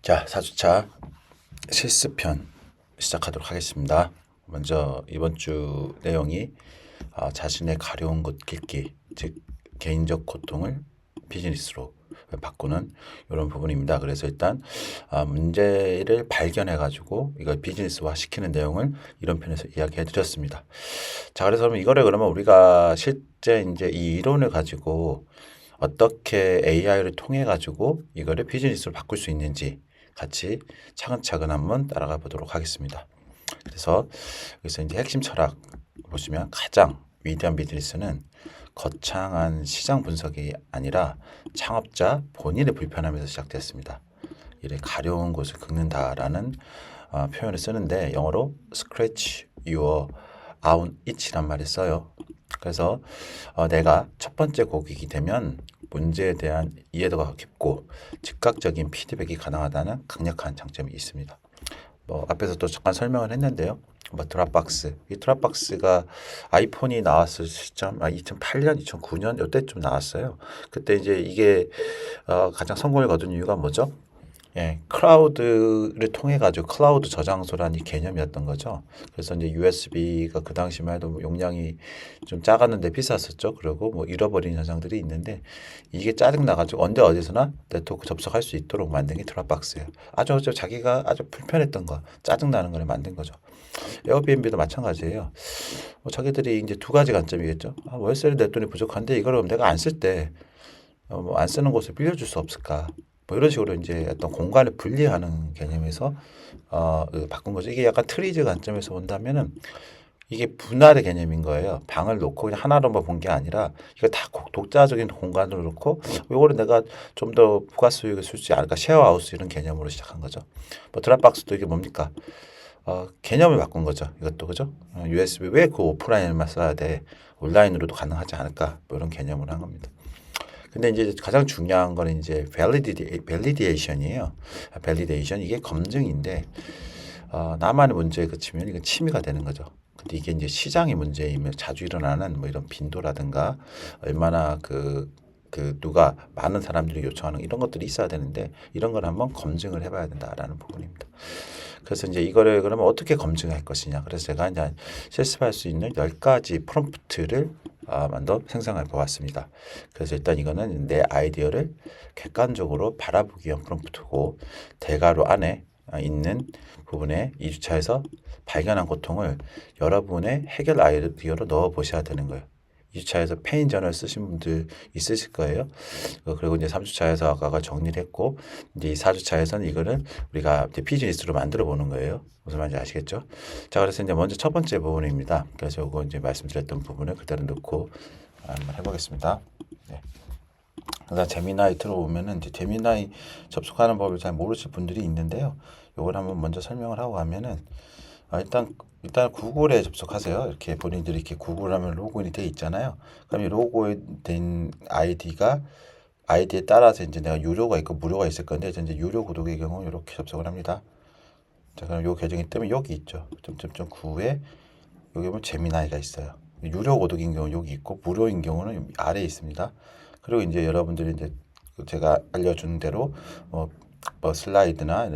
자, 4주차 실습편 시작하도록 하겠습니다. 먼저 이번 주 내용이 자신의 가려운 곳 길 즉 개인적 고통을 비즈니스로 바꾸는 이런 부분입니다. 그래서 일단 문제를 발견해 가지고 이걸 비즈니스화 시키는 내용을 이런 편에서 이야기해 드렸습니다. 자, 그래서 그러면 우리가 실제 이제 이 이론을 가지고 어떻게 AI를 통해 가지고 이거를 비즈니스로 바꿀 수 있는지 같이 차근차근 한번 따라가 보도록 하겠습니다. 그래서 여기서 이제 핵심 철학 보시면 가장 위대한 비즈니스는 거창한 시장 분석이 아니라 창업자 본인의 불편함에서 시작됐습니다. 이를 가려운 곳을 긁는다라는 표현을 쓰는데 영어로 scratch your own itch란 말을 써요. 그래서 내가 첫 번째 고객이 되면 문제에 대한 이해도가 깊고 즉각적인 피드백이 가능하다는 강력한 장점이 있습니다. 앞에서 또 잠깐 설명을 했는데요. 드랍박스. 이 드랍박스가 아이폰이 나왔을 시점, 2008년, 2009년 이때쯤 나왔어요. 그때 이제 이게 가장 성공을 거둔 이유가 뭐죠? 예, 클라우드를 통해 가지고 클라우드 저장소라는 이 개념이었던 거죠. 그래서 이제 USB가 그 당시만 해도 용량이 좀 작았는데 비쌌었죠. 그리고 잃어버린 현상들이 있는데 이게 짜증 나가지고 언제 어디서나 네트워크 접속할 수 있도록 만든 게 드랍박스예요. 자기가 아주 불편했던 거, 짜증 나는 걸 만든 거죠. 에어비앤비도 마찬가지예요. 자기들이 이제 두 가지 관점이겠죠. 월세를 낼 돈이 부족한데 이걸 내가 안 쓸 때 안 쓰는 곳을 빌려줄 수 없을까? 이런 식으로 이제 어떤 공간을 분리하는 개념에서 바꾼 거죠. 이게 약간 트리즈 관점에서 본다면은 이게 분할의 개념인 거예요. 방을 놓고 그냥 하나로만 본 게 아니라 이거 다 독자적인 공간으로 놓고 요거를 내가 좀 더 부가 수익을 쓸 수 않을까 쉐어하우스 이런 개념으로 시작한 거죠. 드랍박스도 이게 뭡니까? 개념을 바꾼 거죠. 이것도 그죠? USB 왜 그 오프라인만 써야 돼? 온라인으로도 가능하지 않을까? 이런 개념으로 한 겁니다. 근데 이제 가장 중요한 거는 이제 밸리데이션이에요. 밸리데이션 이게 검증인데 나만의 문제에 그치면 이건 침해가 되는 거죠. 근데 이게 이제 시장의 문제이면 자주 일어나는 이런 빈도라든가 얼마나 누가 많은 사람들이 요청하는 이런 것들이 있어야 되는데 이런 걸 한번 검증을 해봐야 된다라는 부분입니다. 그래서 이제 이거를 그러면 어떻게 검증할 것이냐. 그래서 제가 이제 실습할 수 있는 10가지 프롬프트를 만들어 생성해 보았습니다. 그래서 일단 이거는 내 아이디어를 객관적으로 바라보기 위한 프롬프트고 대괄호 안에 있는 부분에 2주차에서 발견한 고통을 여러분의 해결 아이디어로 넣어 보셔야 되는 거예요. 2주차에서 페인 저널 쓰신 분들 있으실 거예요. 그리고 이제 3주차에서 아까 정리를 했고, 이제 이 4주차에서는 이거를 우리가 이제 비즈니스로 만들어 보는 거예요. 무슨 말인지 아시겠죠? 자, 그래서 이제 먼저 첫 번째 부분입니다. 그래서 이거 이제 말씀드렸던 부분을 그대로 넣고 한번 해보겠습니다. 네. 그러니까 제미나이 들어오면은 이제 제미나이 접속하는 법을 잘 모르실 분들이 있는데요. 이걸 한번 먼저 설명을 하고 가면은 일단 구글에 접속하세요. 이렇게 본인들이 이렇게 구글 하면 로그인이 돼 있잖아요. 그럼 이 로그인 된 아이디에 따라서 이제 내가 유료가 있고 무료가 있을 건데 이제 유료 구독의 경우 이렇게 접속을 합니다. 자, 그럼 요 계정이 뜨면 여기 있죠. 점점점 9에 여기 보면 제미나이가 있어요. 유료 구독인 경우는 여기 있고 무료인 경우는 아래에 있습니다. 그리고 이제 여러분들이 이제 제가 알려준 대로 슬라이드나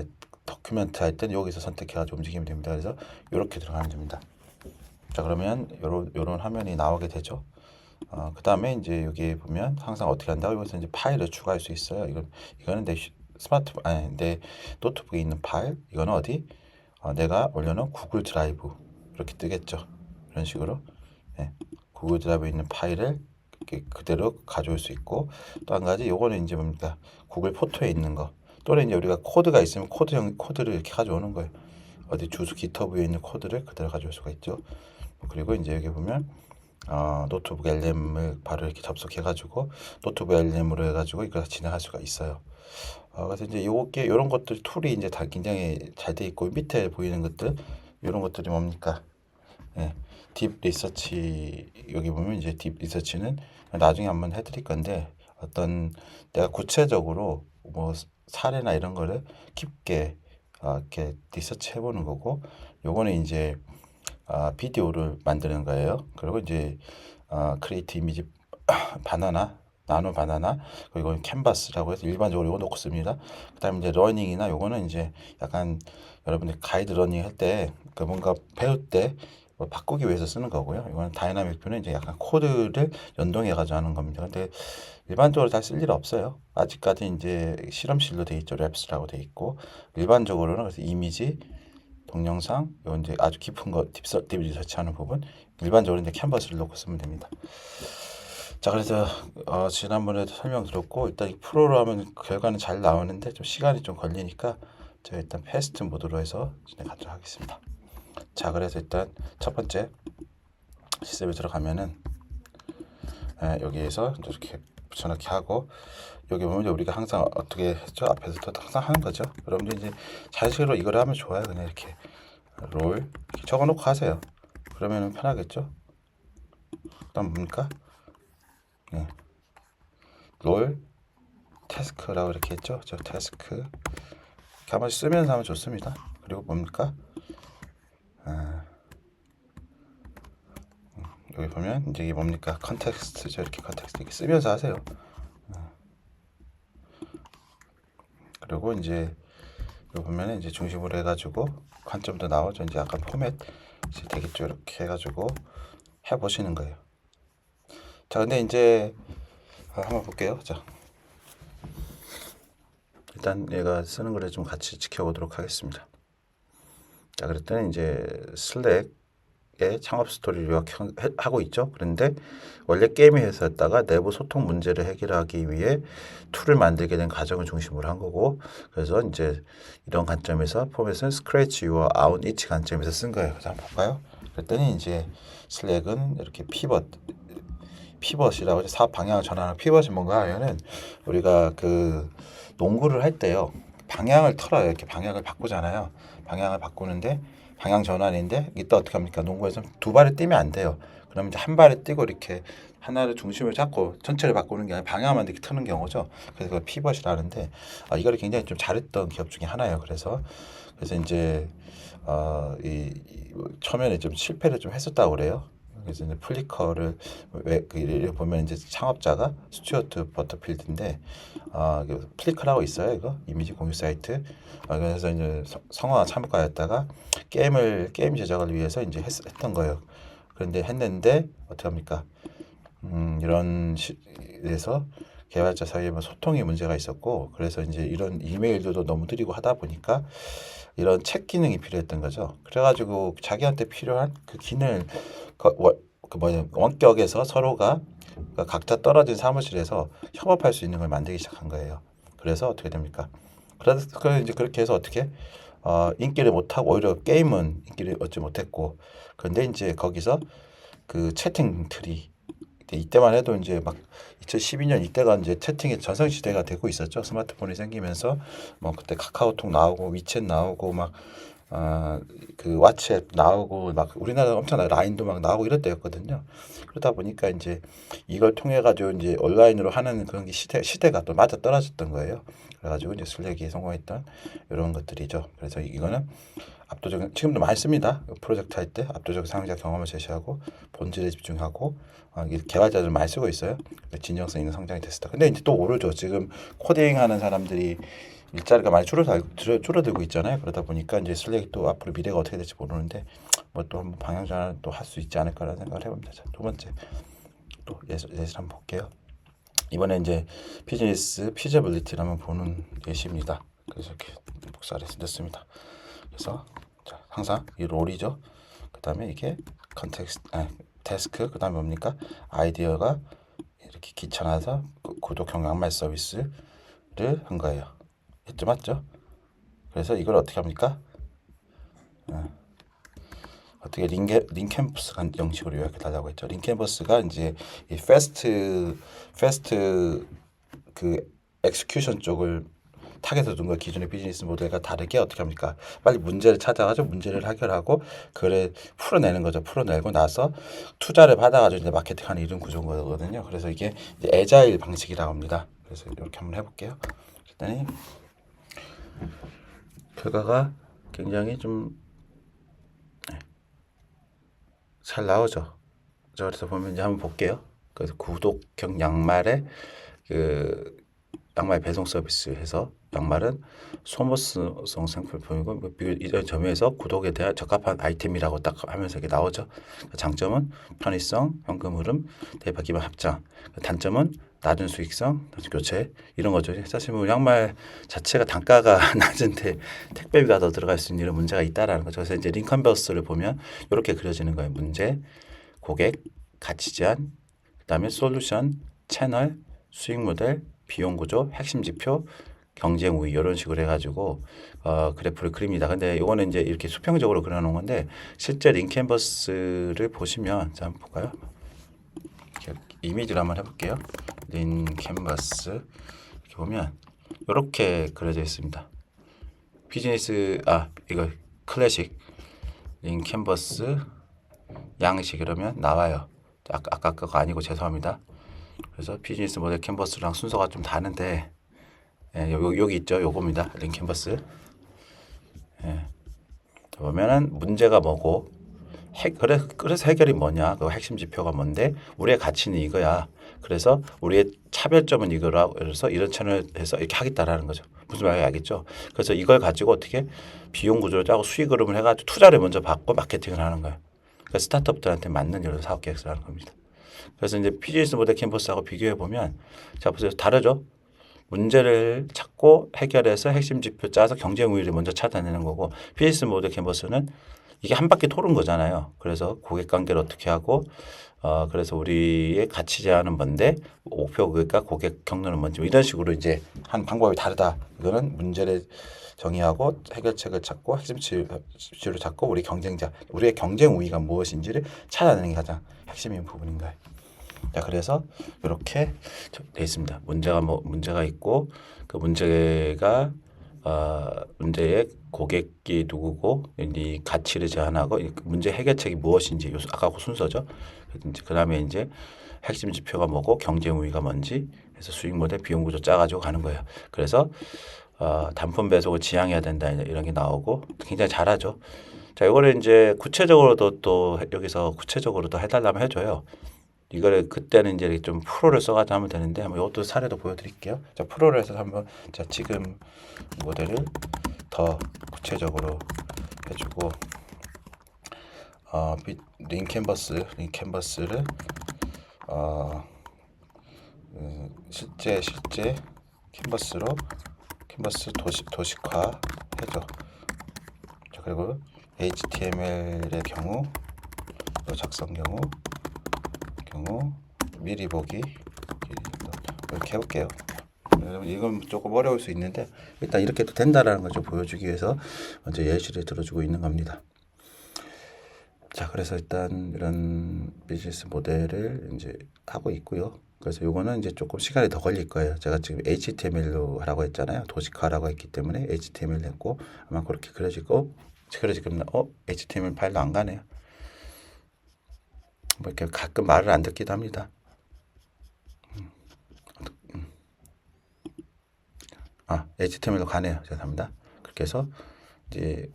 다큐멘트 할 때는 여기서 선택해가지고 움직이면 됩니다. 그래서 이렇게 들어가면 됩니다. 자, 그러면 요런 화면이 나오게 되죠. 그 다음에 이제 여기 보면 항상 어떻게 한다고 여기서 이제 파일을 추가할 수 있어요. 이거는 내 노트북에 있는 파일. 이거는 어디? 내가 올려놓은 구글 드라이브 이렇게 뜨겠죠. 이런 식으로 구글 드라이브에 있는 파일을 이렇게 그대로 가져올 수 있고 또 한 가지 요거는 이제 뭡니까? 구글 포토에 있는 거. 또는 이제 우리가 코드가 있으면 코드를 이렇게 가져오는 거예요. 어디 주소 기터브에 있는 코드를 그대로 가져올 수가 있죠. 그리고 이제 여기 보면 노트북 LM을 바로 이렇게 접속해가지고 노트북 LM으로 해가지고 이걸 진행할 수가 있어요. 그래서 이제 요런 것들 툴이 이제 다 굉장히 잘 돼 있고 밑에 보이는 것들 이런 것들이 뭡니까? 딥 리서치 여기 보면 이제 딥 리서치는 나중에 한번 해드릴 건데 어떤 내가 구체적으로 사례나 이런 거를 깊게 이렇게 리서치 해보는 거고 요거는 이제 비디오를 만드는 거예요. 그리고 이제 크리에이트 이미지 바나나 나노 바나나, 그리고 이건 캔버스라고 해서 일반적으로 이거 놓고 씁니다. 그다음에 이제 러닝이나 요거는 이제 약간 여러분들 가이드 러닝 할 때 그 뭔가 배울 때 뭐 바꾸기 위해서 쓰는 거고요. 이거는 다이나믹 뷰는 이제 약간 코드를 연동해 가지고 하는 겁니다. 근데 일반적으로 다 쓸 일 없어요. 아직까지 이제 실험실로 돼 있죠. 랩스라고 돼 있고 일반적으로는 그래서 이미지, 동영상, 요 이제 아주 깊은 거 딥 리서치하는 부분 일반적으로 이제 캔버스를 놓고 쓰면 됩니다. 자, 그래서 지난번에도 설명드렸고 일단 이 프로로 하면 결과는 잘 나오는데 좀 시간이 좀 걸리니까 제가 일단 패스트 모드로 해서 진행하도록 하겠습니다. 자, 그래서 일단 첫 번째 시스템에 들어가면은 여기에서 이렇게 붙여넣기 하고 여기 보면 우리가 항상 어떻게 했죠? 앞에서도 항상 하는 거죠. 여러분들 이제 자식으로 이걸 하면 좋아요. 그냥 이렇게 롤 이렇게 적어놓고 하세요. 그러면 편하겠죠? 그다음 뭡니까? 네. 롤 태스크라고 이렇게 했죠. 저 태스크 이렇게 한 번씩 쓰면서 하면 좋습니다. 그리고 뭡니까? 여기 보면 이제 이게 뭡니까? 컨텍스트죠. 이렇게 컨텍스트 이렇게 쓰면서 하세요. 그리고 이제 여기 보면 이제 중심으로 해가지고 관점도 나오죠. 이제 약간 포맷 이제 되겠죠. 이렇게 해가지고 해보시는 거예요. 자, 근데 이제 한번 볼게요. 자, 일단 얘가 쓰는 거를 좀 같이 지켜보도록 하겠습니다. 자, 그랬더니 이제 슬랙의 창업 스토리를 요약하고 있죠. 그런데 원래 게임 회사였다가 내부 소통 문제를 해결하기 위해 툴을 만들게 된 과정을 중심으로 한 거고, 그래서 이제 이런 관점에서 포맷은 스크래치 유어 아웃 이치 관점에서 쓴 거예요. 그래서 한번 볼까요? 그랬더니 이제 슬랙은 이렇게 피벗이라고 해서 사업 방향을 전환하는 피벗이 뭔가 하면은 우리가 그 농구를 할 때요 방향을 틀어요. 이렇게 방향을 바꾸잖아요. 방향을 바꾸는데 방향 전환인데 이때 어떻게 합니까? 농구에서 두 발을 뛰면 안 돼요. 그러면 이제 한 발을 뛰고 이렇게 하나를 중심을 잡고 전체를 바꾸는 게 아니라 방향만 이렇게 트는 경우죠. 그래서 그걸 피벗이라는데 이거를 굉장히 좀 잘했던 기업 중에 하나예요. 그래서 이제 처음에는 좀 실패를 좀 했었다고 그래요. 그래서 이제 플리커를 그 보면 이제 창업자가 스튜어트 버터필드인데 플리커라고 있어요. 이거 이미지 공유 사이트. 그래서 이제 성화 참가였다가 게임 제작을 위해서 이제 했던 거예요. 그런데 했는데 어떻게 합니까? 이런 시에서 개발자 사이에 뭐 소통의 문제가 있었고 그래서 이제 이런 이메일들도 너무 느리고 하다 보니까 이런 챗 기능이 필요했던 거죠. 그래가지고 자기한테 필요한 그 기능을 원격에서 서로가 각자 떨어진 사무실에서 협업할 수 있는 걸 만들기 시작한 거예요. 그래서 어떻게 됩니까? 그래서 이제 그렇게 해서 어떻게 인기를 못하고 오히려 게임은 인기를 얻지 못했고 그런데 이제 거기서 그 채팅 트리 이때만 해도 이제 막 2012년 이때가 이제 채팅의 전성 시대가 되고 있었죠. 스마트폰이 생기면서 뭐 그때 카카오톡 나오고 위챗 나오고 막 그 왓츠앱 나오고 막 우리나라 엄청나 라인도 막 나오고 이럴 때였거든요. 그러다 보니까 이제 이걸 통해 가지고 이제 온라인으로 하는 그런 게 시대가 또 맞아 떨어졌던 거예요. 그래가지고 이제 슬랙이 성공했던 이런 것들이죠. 그래서 이거는 압도적인 지금도 많이 씁니다. 프로젝트 할 때 압도적 사용자 경험을 제시하고 본질에 집중하고 개발자들 많이 쓰고 있어요. 진정성 있는 성장이 됐다. 근데 이제 또 오르죠. 지금 코딩하는 사람들이 일자리가 많이 줄어들고 있잖아요. 그러다 보니까 이제 슬랙이 또 앞으로 미래가 어떻게 될지 모르는데 뭐 또 한번 방향 전환 또 할 수 있지 않을까라는 생각을 해봅니다. 자, 두 번째 또 예시 한번 볼게요. 이번에 이제 비즈니스 피저빌리티를 한번 보는 예시입니다. 그래서 이렇게 복사를 했습니다. 그래서 자, 항상 이 롤이죠. 그 다음에 이게 태스크, 그 다음에 뭡니까? 아이디어가 이렇게 귀찮아서 구독형 양말 서비스를 한 거예요. 했죠, 맞죠? 그래서 이걸 어떻게 합니까? 어떻게 링캔버스 형식으로 요약해 달라고 했죠. 링캔버스가 이제 이 패스트 그 엑스큐션 쪽을 타겟에 둔 거 기존의 비즈니스 모델과 다르게 어떻게 합니까? 빨리 문제를 찾아가지고 문제를 해결하고 그걸 풀어내는 거죠. 풀어내고 나서 투자를 받아가지고 이제 마케팅하는 이런 구조인 거거든요. 그래서 이게 이제 애자일 방식이라고 합니다. 그래서 이렇게 한번 해볼게요. 일단은 결과가 굉장히 좀 잘 나오죠. 자, 그래서 보면 이제 한번 볼게요. 그래서 구독형 양말에 그 양말 배송 서비스 해서 양말은 소모성 상품이고 이런 점에서 구독에 대한 적합한 아이템이라고 딱 하면서 이게 나오죠. 장점은 편의성, 현금 흐름, 대파 기반 합장. 단점은 낮은 수익성, 낮은 교체 이런 거죠. 사실 뭐 양말 자체가 단가가 낮은데 택배비가 더 들어갈 수 있는 이런 문제가 있다라는 거죠. 그래서 이제 링컨버스를 보면 이렇게 그려지는 거예요. 문제, 고객, 가치 제한, 그다음에 솔루션, 채널, 수익 모델, 비용 구조, 핵심 지표, 경쟁 우위 이런 식으로 해가지고 그래프를 그립니다. 근데 이거는 이제 이렇게 수평적으로 그려놓은 건데 실제 링캔버스를 보시면 자 한번 볼까요? 이미지로 한번 해볼게요. 링캔버스 이렇게 보면 이렇게 그려져 있습니다. 비즈니스 이거 클래식 링캔버스 양식 이러면 나와요. 아까 거가 아니고 죄송합니다. 그래서 비즈니스 모델 캔버스랑 순서가 좀 다른데 여기 있죠. 요겁니다. 링캔버스. 보면은 문제가 뭐고 그래서 해결이 뭐냐. 그 핵심 지표가 뭔데 우리의 가치는 이거야. 그래서 우리의 차별점은 이거라. 그래서 이런 채널에서 이렇게 하겠다라는 거죠. 무슨 말인지 알겠죠? 그래서 이걸 가지고 어떻게 비용 구조를 짜고 수익 흐름을 해가지고 투자를 먼저 받고 마케팅을 하는 거예요. 그러니까 스타트업들한테 맞는 이런 사업 계획을 하는 겁니다. 그래서 이제 비즈니스 모델 캔버스하고 비교해 보면 자 보세요. 다르죠? 문제를 찾고 해결해서 핵심 지표 짜서 경쟁 우위를 먼저 찾아내는 거고 비즈니스 모델 캔버스는 이게 한 바퀴 도는 거잖아요. 그래서 고객 관계를 어떻게 하고 그래서 우리의 가치 제한은 뭔데 목표 고객과 고객 경로는 뭔지 이런 식으로 이제 한 방법이 다르다. 이거는 문제를 정의하고 해결책을 찾고 핵심 지표를 찾고 우리의 경쟁 우위가 무엇인지를 찾아내는 게 가장 핵심인 부분인 거예요. 자, 그래서 이렇게 돼 있습니다. 문제가 있고 그 문제가 문제의 고객이 누구고 이 가치를 제한하고 문제 해결책이 무엇인지 아까 그 순서죠. 그다음에 이제 핵심 지표가 뭐고 경쟁 우위가 뭔지 해서 수익 모델 비용 구조 짜가지고 가는 거예요. 그래서 단품 배속을 지향해야 된다 이런 게 나오고 굉장히 잘하죠. 자, 이거를 이제 구체적으로도 또 여기서 구체적으로도 해달라면 해줘요. 이거를 그때는 이제 좀 프로를 써가지고 하면 되는데 한번 이것도 사례도 보여드릴게요. 자, 프로를 해서 한번 자 지금 모델을 더 구체적으로 해주고 링캔버스를 실제 캔버스 도식화 해줘. 자, 그리고 HTML의 경우 작성 경우 미리 보기 이렇게 해볼게요. 이건 조금 어려울 수 있는데 일단 이렇게도 된다라는 걸 좀 보여주기 위해서 먼저 예시를 들어주고 있는 겁니다. 자, 그래서 일단 이런 비즈니스 모델을 이제 하고 있고요. 그래서 요거는 이제 조금 시간이 더 걸릴 거예요. 제가 지금 HTML로 하라고 했잖아요. 도식화라고 했기 때문에 HTML 했고 아마 그렇게 그려지고 HTML 파일로 안 가네요. 뭐 이렇게 가끔 말을 안 듣기도 합니다. HTML로 가네요. 죄송합니다. 그렇게 해서 이제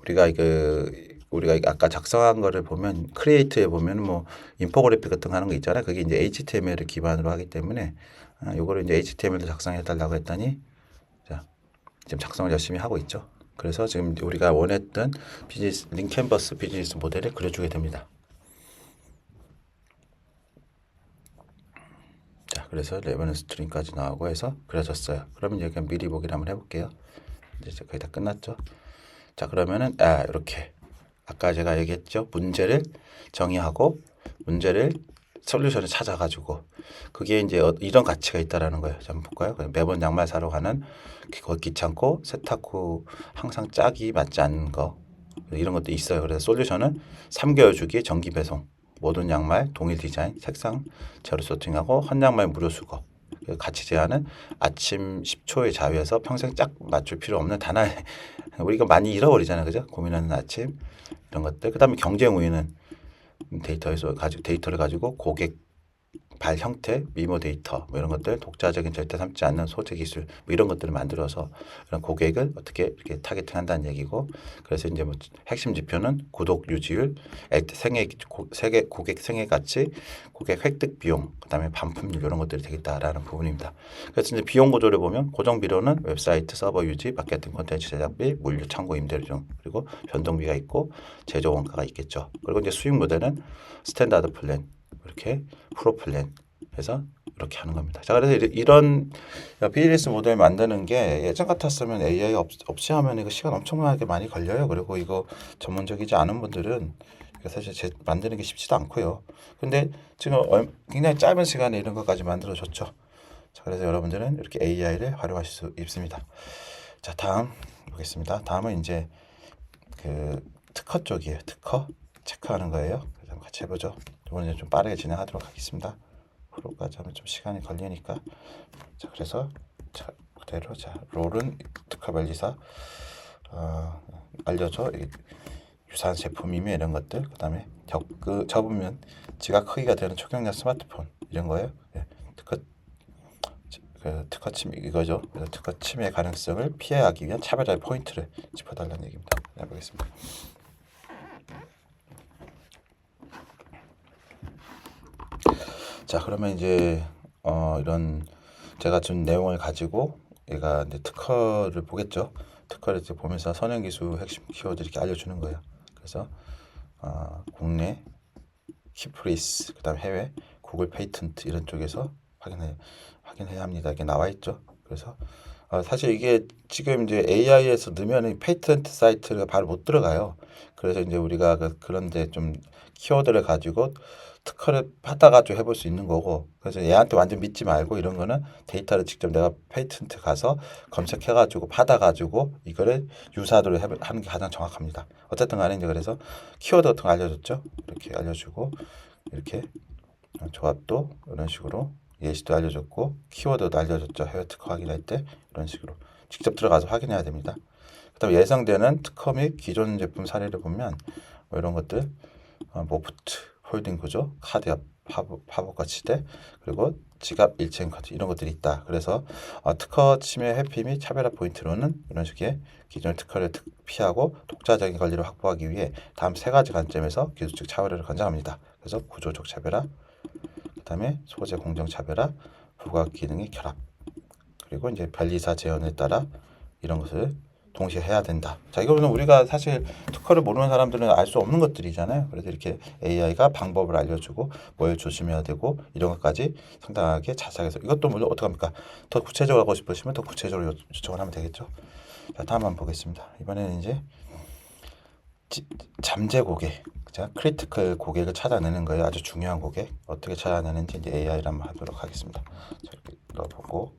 우리가 아까 작성한 거를 보면 크리에이트에 보면 뭐 인포그래픽 같은 거 하는 거 있잖아요. 그게 이제 HTML을 기반으로 하기 때문에 요거를 이제 HTML로 작성해 달라고 했더니 자, 지금 작성을 열심히 하고 있죠. 그래서 지금 우리가 원했던 링캔버스 비즈니스 모델을 그려주게 됩니다. 자, 그래서 레버넌 스트링까지 나오고 해서 그려졌어요. 그러면 여기 미리 보기를 한번 해볼게요. 이제 거의 다 끝났죠. 자, 그러면은 이렇게 아까 제가 얘기했죠. 문제를 정의하고 솔루션을 찾아가지고 그게 이제 이런 가치가 있다라는 거예요. 자, 한번 볼까요? 매번 양말 사러 가는 귀찮고 세탁 후 항상 짝이 맞지 않는 거 이런 것도 있어요. 그래서 솔루션은 3개월 주기 정기 배송. 모든 양말 동일 디자인, 색상 제로 소팅하고 헌 양말 무료 수거. 가치 제한은 아침 10초의 자유에서 평생 짝 맞출 필요 없는 단아의 우리가 많이 잃어버리잖아요, 그죠? 고민하는 아침 이런 것들. 그다음에 경쟁 우위는 데이터를 가지고 고객 발 형태, 미모 데이터 뭐 이런 것들 독자적인 절대 삼지 않는 소재 기술 뭐 이런 것들을 만들어서 그런 고객을 어떻게 이렇게 타겟팅한다는 얘기고 그래서 이제 뭐 핵심 지표는 구독 유지율, 세계 고객 생애 가치, 고객 획득 비용, 그다음에 반품률 이런 것들이 되겠다라는 부분입니다. 그래서 이제 비용 구조를 보면 고정 비료는 웹사이트 서버 유지, 마케팅 콘텐츠 제작비, 물류 창고 임대료 등 그리고 변동비가 있고 제조 원가가 있겠죠. 그리고 이제 수익 모델은 스탠다드 플랜 이렇게 프로 플랜 해서 이렇게 하는 겁니다. 자, 그래서 이런 비즈니스 모델 만드는 게 예전 같았으면 AI 없이 하면 이거 시간 엄청나게 많이 걸려요. 그리고 이거 전문적이지 않은 분들은 이거 사실 만드는 게 쉽지도 않고요. 근데 지금 굉장히 짧은 시간에 이런 것까지 만들어졌죠. 자, 그래서 여러분들은 이렇게 AI를 활용하실 수 있습니다. 자, 다음 보겠습니다. 다음은 이제 그 특허 쪽이에요. 특허 체크하는 거예요. 그래서 한번 같이 해보죠. 이번에 좀 빠르게 진행하도록 하겠습니다. 프로까지 하면 좀 시간이 걸리니까. 자, 그래서 자, 그대로 자 롤은 특허 관리사 알려줘. 유사한 제품이며 이런 것들. 그다음에 접으면 지각 크기가 되는 초경량 스마트폰 이런 거예요. 예, 특허 침해 이거죠. 그래서 특허 침해 가능성을 피해하기 위한 차별화의 포인트를 짚어달라는 얘기입니다. 해보겠습니다. 자, 그러면 이제 이런 제가 준 내용을 가지고 얘가 이제 특허를 보겠죠. 특허를 이제 보면서 선행기수 핵심 키워드 이렇게 알려주는 거예요. 그래서 국내, 키프레이스, 그다음 해외, 구글 페이턴트 이런 쪽에서 확인해야 합니다. 이게 나와 있죠. 그래서 사실 이게 지금 이제 AI에서 넣으면 페이턴트 사이트가 바로 못 들어가요. 그래서 이제 우리가 그런데 좀 키워드를 가지고 특허를 받아가지고 해볼 수 있는 거고 그래서 얘한테 완전 믿지 말고 이런 거는 데이터를 직접 내가 페이턴트 가서 검색해가지고 받아가지고 이거를 유사도를 하는 게 가장 정확합니다. 어쨌든 간에 이제 그래서 키워드 같은 거 알려줬죠. 이렇게 알려주고 이렇게 조합도 이런 식으로 예시도 알려줬고 키워드도 알려줬죠. 해외 특허 확인할 때 이런 식으로 직접 들어가서 확인해야 됩니다. 그다음 예상되는 특허 및 기존 제품 사례를 보면 뭐 이런 것들 모프트 홀딩 구조, 카드 옆 팝업 거치대 그리고 지갑 일체형 카드 이런 것들이 있다. 그래서 특허 침해 회피 및 차별화 포인트로는 이런 식의 기존 특허를 피하고 독자적인 권리를 확보하기 위해 다음 세 가지 관점에서 기술적 차별화를 권장합니다. 그래서 구조적 차별화, 그다음에 소재 공정 차별화, 부가 기능의 결합, 그리고 이제 변리사 제언에 따라 이런 것을 동시에 해야 된다. 자, 이거는 우리가 사실 특허를 모르는 사람들은 알 수 없는 것들이잖아요. 그래서 이렇게 AI가 방법을 알려주고 뭘 조심해야 되고 이런 것까지 상당하게 자세하게 해서 이것도 물론 어떻게 합니까? 더 구체적으로 하고 싶으시면 더 구체적으로 요청을 하면 되겠죠. 자, 다음 한번 보겠습니다. 이번에는 이제 잠재 고객, 자, 크리티컬 고객을 찾아내는 거예요. 아주 중요한 고객. 어떻게 찾아내는지 이제 AI를 한번 하도록 하겠습니다. 자, 이렇게 넣어보고,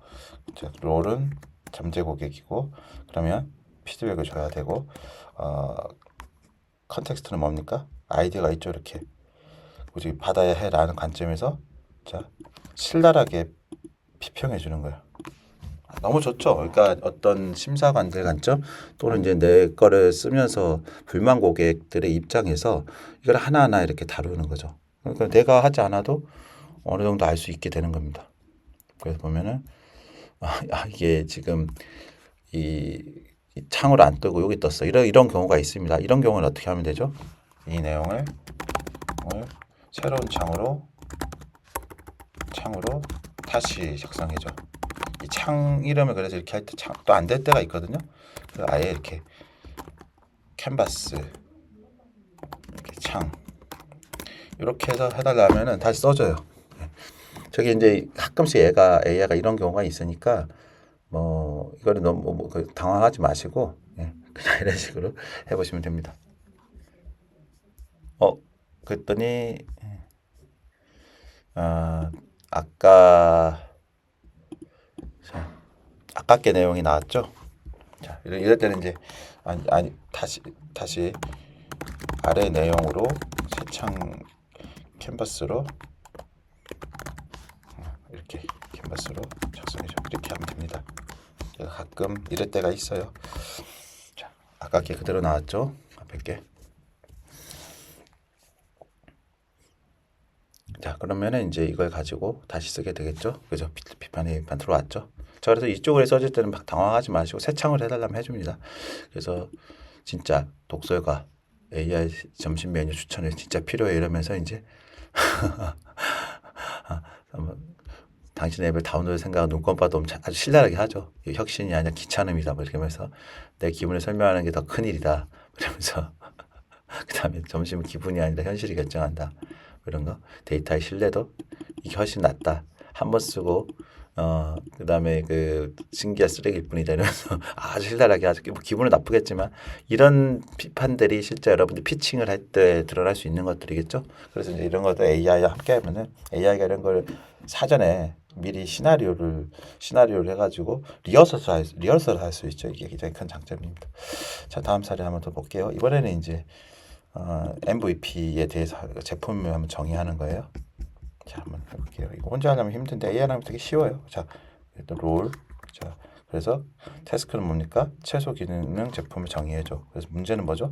자, 롤은 잠재 고객이고, 그러면 피드백을 줘야 되고, 컨텍스트는 뭡니까? 아이디어가 있죠, 이렇게. 굳이 받아야 해라는 관점에서, 자, 신랄하게批评해 주는 거예요. 너무 좋죠. 그러니까 어떤 심사관들 관점 또는 이제 내 거를 쓰면서 불만 고객들의 입장에서 이걸 하나하나 이렇게 다루는 거죠. 그러니까 내가 하지 않아도 어느 정도 알 수 있게 되는 겁니다. 그래서 보면은 이게 지금 이 창으로 안 뜨고 여기 떴어. 이런 경우가 있습니다. 이런 경우는 어떻게 하면 되죠? 이 내용을 새로운 창으로 다시 작성해줘. 이 창 이름을 그래서 이렇게 할 때 또 안 될 때가 있거든요. 그래서 아예 이렇게 캔버스 이렇게 창 이렇게 해서 해달라면은 다시 써줘요. 저기 이제 가끔씩 AI가 이런 경우가 있으니까 뭐 이거는 너무 당황하지 마시고 그냥 이런 식으로 해보시면 됩니다. 그랬더니 아깝게 내용이 나왔죠. 자, 이럴 때는 이제 다시 아래 내용으로 새 창 캔버스로 이렇게 캔버스로 작성해줘. 이렇게 하면 됩니다. 제가 가끔 이럴 때가 있어요. 자, 아깝게 그대로 나왔죠. 앞에 게. 자, 그러면은 이제 이걸 가지고 다시 쓰게 되겠죠. 그죠? 비판이 들어왔죠. 자, 그래서 이쪽을 써질 때는 막 당황하지 마시고 새 창을 해달라면 해줍니다. 그래서 진짜 독설가 AI 점심 메뉴 추천이 진짜 필요해 이러면서 이제 당신의 앱을 다운로드 생각은 눈건 봐도 아주 신랄하게 하죠. 혁신이 아니라 귀찮음이다. 뭐 이렇게 하면서 내 기분을 설명하는 게 더 큰일이다. 그러면서 그 다음에 점심은 기분이 아니라 현실이 결정한다. 이런 거. 데이터의 신뢰도 이게 훨씬 낫다. 한 번 쓰고 그 다음에 그 신기한 쓰레기일 뿐이다 이러면서 아주 신랄하게 아주 뭐 기분은 나쁘겠지만 이런 비판들이 실제 여러분들 피칭을 할 때 드러날 수 있는 것들이겠죠. 그래서 이제 이런 것도 AI와 함께 하면은 AI가 이런 걸 사전에 미리 시나리오를 해가지고 리허설을 할 수 있죠. 이게 굉장히 큰 장점입니다. 자, 다음 사례 한번 더 볼게요. 이번에는 이제 MVP에 대해서 제품을 한번 정의하는 거예요. 자, 한번 해볼게요. 이거 혼자 하려면 힘든데 AI 하면 되게 쉬워요. 자, 일단 롤. 자, 그래서 태스크는 뭡니까? 최소 기능 제품을 정의해줘. 그래서 문제는 뭐죠?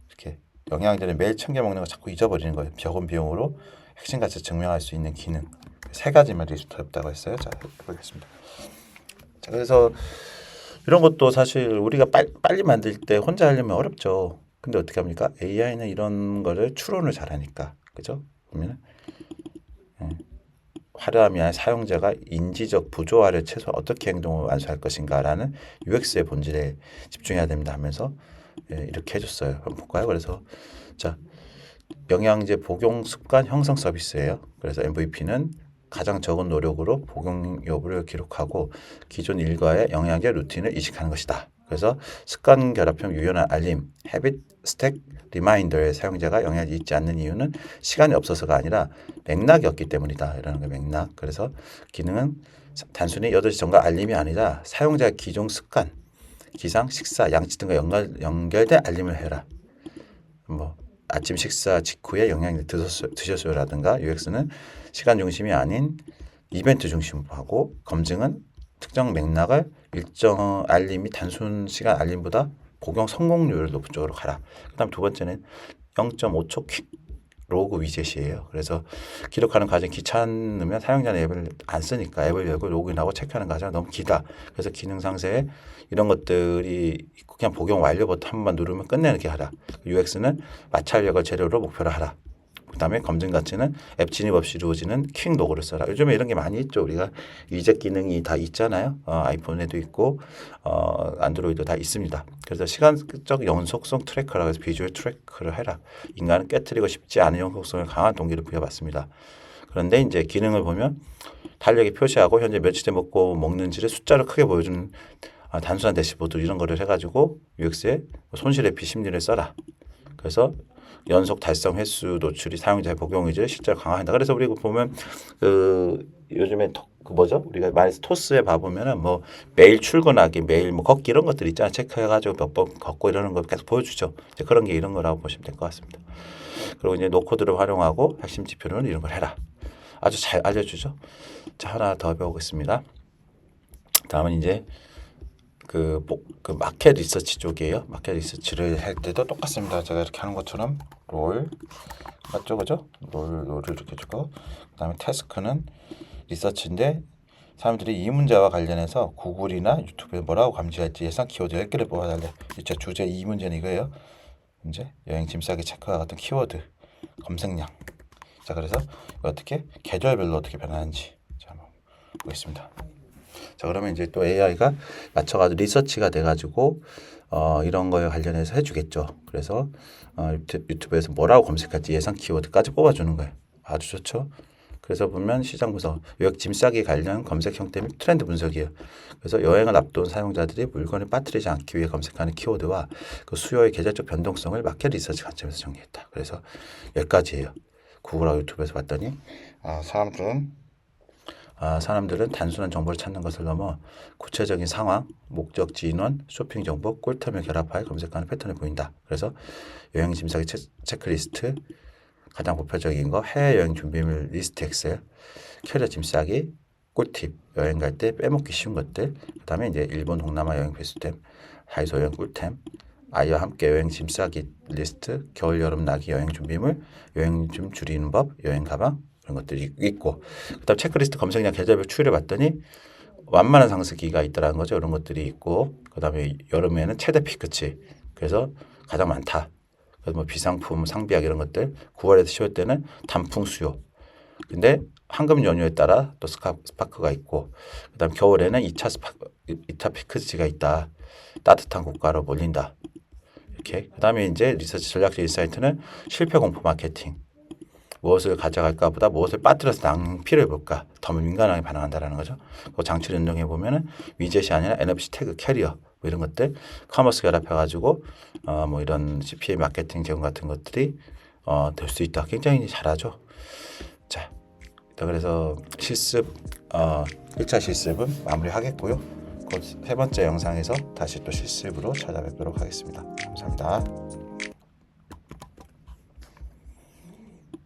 이렇게 영양제를 매일 챙겨 먹는 거 자꾸 잊어버리는 거예요. 적은 비용으로 핵심 가치 증명할 수 있는 기능. 세 가지만 리스트 없다고 했어요. 자, 해보겠습니다. 자, 그래서 이런 것도 사실 우리가 빨리 만들 때 혼자 하려면 어렵죠. 근데 어떻게 합니까? AI는 이런 거를 추론을 잘하니까, 그죠? 보면은 화려함이 아니라 사용자가 인지적 부조화를 최소 어떻게 행동을 완수할 것인가라는 UX의 본질에 집중해야 됩니다 하면서 이렇게 해줬어요. 한번 볼까요? 그래서 자, 영양제 복용 습관 형성 서비스예요. 그래서 MVP는 가장 적은 노력으로 복용 여부를 기록하고 기존 일과의 영양제 루틴을 이식하는 것이다. 그래서 습관 결합형 유연한 알림, 헤빗 스택 리마인더의 사용자가 영향을 잊지 않는 이유는 시간이 없어서가 아니라 맥락이 없기 때문이다. 이라는 거 맥락. 그래서 기능은 단순히 8시 전과 알림이 아니라 사용자의 기존 습관, 기상, 식사, 양치 등과 연결된 알림을 해라. 뭐 아침 식사 직후에 영양제 드셨어요라든가 UX는 시간 중심이 아닌 이벤트 중심으로 하고 검증은 특정 맥락을 일정 알림이 단순 시간 알림보다 복용 성공률을 높은 쪽으로 가라. 그다음 두 번째는 0.5초 퀵 로그 위젯이에요. 그래서 기록하는 과정이 귀찮으면 사용자는 앱을 안 쓰니까 앱을 열고 로그인하고 체크하는 과정이 너무 길다. 그래서 기능 상세에 이런 것들이 그냥 복용 완료부터 한 번만 누르면 끝내는 게 하라. UX는 마찰력을 재료로 목표로 하라. 그다음에 검증 가치는 앱 진입 없이 이루어지는 퀵 로그를 써라. 요즘에 이런 게 많이 있죠. 우리가 위젯 기능이 다 있잖아요. 아이폰에도 있고 안드로이드 다 있습니다. 그래서 시간적 연속성 트래커라고 해서 비주얼 트래커를 해라. 인간은 깨트리고 싶지 않은 연속성을 강한 동기를 부여받습니다. 그런데 이제 기능을 보면 달력에 표시하고 현재 며칠째 먹는지를 숫자를 크게 보여주는 단순한 대시보드 이런 거를 해가지고 UX에 손실 회피 심리를 써라. 그래서 연속 달성 횟수 노출이 사용자의 복용 의지를 실제로 강화한다. 그래서 우리가 보면 요즘에 뭐죠? 우리가 말해서 토스에 봐보면은 뭐 매일 출근하기, 매일 뭐 걷기 이런 것들 있잖아요. 체크해가지고 몇 번 걷고 이러는 거 계속 보여주죠. 이제 그런 게 이런 거라고 보시면 될 것 같습니다. 그리고 이제 노코드를 활용하고 핵심 지표는 이런 걸 해라. 아주 잘 알려주죠. 자, 하나 더 배우겠습니다. 다음은 이제 그 마켓 리서치 쪽이에요. 마켓 리서치를 할 때도 똑같습니다. 제가 이렇게 하는 것처럼 롤 맞죠, 그죠? 롤을 이렇게 주고 그다음에 태스크는 리서치인데 사람들이 이 문제와 관련해서 구글이나 유튜브에 뭐라고 감지할지 예상 키워드 10개를 뽑아달래. 제 주제 이 문제는 이거예요. 이제 여행 짐 싸기 체크와 같은 키워드 검색량. 자, 그래서 어떻게 계절별로 어떻게 변하는지 자, 한번 보겠습니다. 자, 그러면 이제 또 AI가 맞춰가지고 리서치가 돼가지고 이런 거에 관련해서 해주겠죠. 그래서 유튜브에서 뭐라고 검색할지 예상 키워드까지 뽑아주는 거예요. 아주 좋죠. 그래서 보면 시장 분석, 요약 짐 싸기 관련 검색 형태 및 트렌드 분석이에요. 그래서 여행을 앞둔 사용자들이 물건을 빠뜨리지 않기 위해 검색하는 키워드와 그 수요의 계절적 변동성을 마켓 리서치 관점에서 정리했다. 그래서 10가지예요. 구글하고 유튜브에서 봤더니 사람들은 단순한 정보를 찾는 것을 넘어 구체적인 상황, 목적지 인원, 쇼핑 정보, 꿀템을 결합하여 검색하는 패턴을 보인다. 그래서 여행 짐 싸기 체크리스트, 가장 보편적인 거 해외여행 준비물 리스트 엑셀, 캐리어 짐 싸기, 꿀팁, 여행 갈 때 빼먹기 쉬운 것들, 그 다음에 이제 일본 동남아 여행 필수템, 다이소 여행 꿀템, 아이와 함께 여행 짐 싸기 리스트, 겨울 여름 나기 여행 준비물, 여행 짐 줄이는 법, 여행 가방, 이런 것들이 있고, 그다음 체크리스트 검색량 계절별 추이를 봤더니 완만한 상승기가 있다라는 거죠. 이런 것들이 있고, 그다음에 여름에는 최대 피크치, 그래서 가장 많다. 그래서 뭐 비상품, 상비약 이런 것들 9월에서 10월 때는 단풍 수요. 근데 황금 연휴에 따라 또 스파크가 있고, 그다음 겨울에는 2차 피크치가 있다. 따뜻한 국가로 몰린다. 이렇게. 그다음에 이제 리서치 전략적 인사이트는 실패 공포 마케팅. 무엇을 가져갈까 보다 무엇을 빠뜨려서 낭피를 볼까 더 민감하게 반응한다라는 거죠. 그 장치를 운영해 보면은 위젯이 아니라 NFC 태그 캐리어 뭐 이런 것들 커머스 결합해가지고 뭐 이런 CPA 마케팅 제공 같은 것들이 될 수 있다. 굉장히 잘하죠. 자, 그래서 실습 1차 실습은 마무리하겠고요. 곧 세 번째 영상에서 다시 또 실습으로 찾아뵙도록 하겠습니다. 감사합니다.